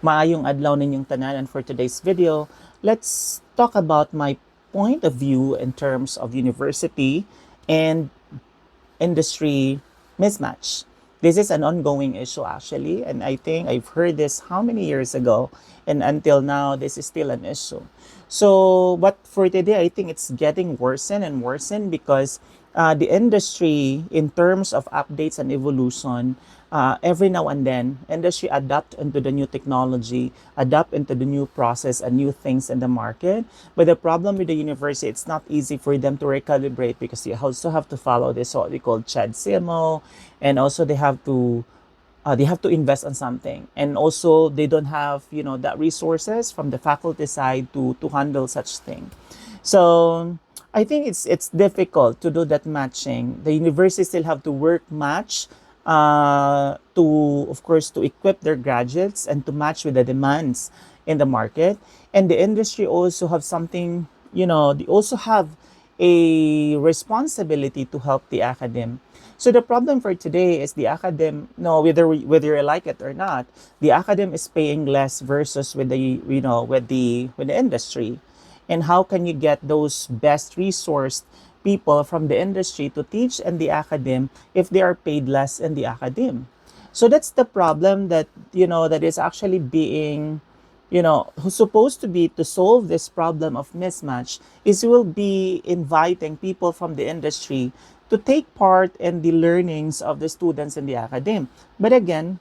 Maayong adlaw ninyong tanan, and for today's video, let's talk about my point of view in terms of university and industry mismatch. This is an ongoing issue actually, and I think I've heard this how many years ago, and until now, this is still an issue. So, but for today, I think it's getting worsen and worsen because the industry, in terms of updates and evolution, every now and then, industry adapt into the new technology, adapt into the new process and new things in the market. But the problem with the university, it's not easy for them to recalibrate because you also have to follow this what we call CHAD CMO, and also they have to invest on something, and also they don't have that resources from the faculty side to handle such thing. So I think it's difficult to do that matching. The university still have to work match to, of course, to equip their graduates and to match with the demands in the market. And the industry also have something, they also have a responsibility to help the academe. So the problem for today is the academe, no, whether you like it or not, the academe is paying less versus with the with the industry. And how can you get those best resourced people from the industry to teach in the academe if they are paid less in the academe? So that's the problem that that is actually being, who's supposed to be to solve this problem of mismatch is you will be inviting people from the industry to take part in the learnings of the students in the academe. But again,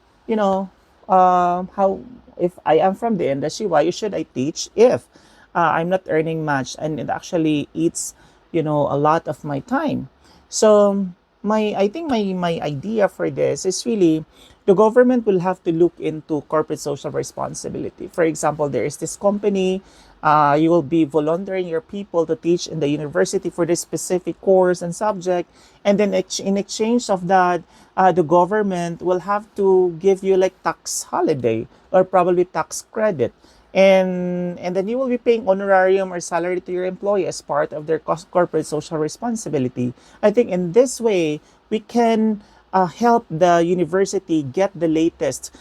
how, if I am from the industry, why should I teach if I'm not earning much and it actually eats, a lot of my time? So I think my idea for this is really the government will have to look into corporate social responsibility. For example, there is this company, you will be volunteering your people to teach in the university for this specific course and subject, and then in exchange of that, the government will have to give you like tax holiday or probably tax credit, and then you will be paying honorarium or salary to your employee as part of their corporate social responsibility. I think in this way we can help the university get the latest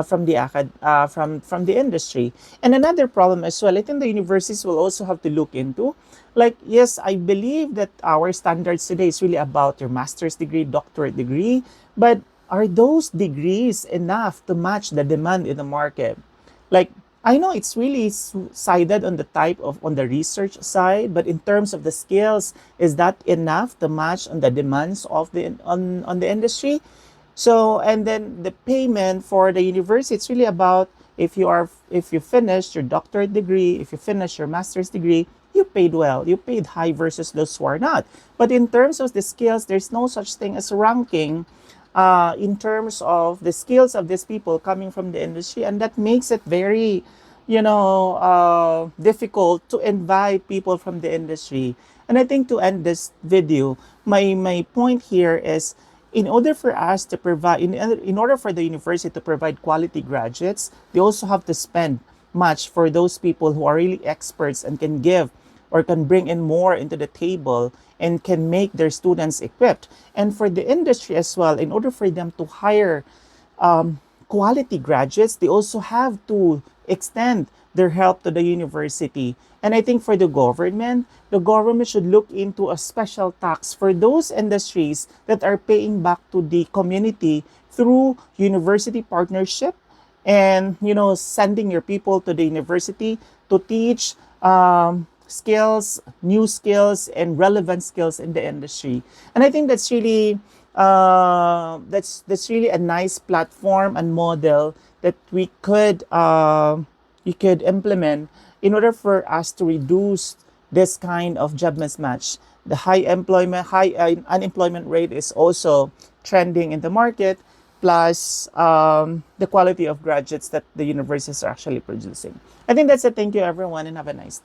from the industry. And another problem as well, I think the universities will also have to look into, like, yes, I believe that our standards today is really about your master's degree, doctorate degree, but are those degrees enough to match the demand in the market? Like, I know it's really sided on the type of on the research side, but in terms of the skills, is that enough to match on the demands of the on the industry? So, and then the payment for the university, it's really about if you finish your doctorate degree, if you finish your master's degree, you paid well, you paid high versus those who are not. But in terms of the skills, there's no such thing as ranking in terms of the skills of these people coming from the industry, and that makes it very, difficult to invite people from the industry. And I think to end this video, my point here is, in order for us to provide, in order for the university to provide quality graduates, they also have to spend much for those people who are really experts and can give or can bring in more into the table and can make their students equipped. And for the industry as well, in order for them to hire quality graduates, they also have to extend their help to the university. And I think for the government should look into a special tax for those industries that are paying back to the community through university partnership, and sending your people to the university to teach skills, new skills, and relevant skills in the industry. And I think that's really that's really a nice platform and model that we could you could implement in order for us to reduce this kind of job mismatch. The high unemployment rate is also trending in the market, plus the quality of graduates that the universities are actually producing. I think that's it. Thank you, everyone, and have a nice day.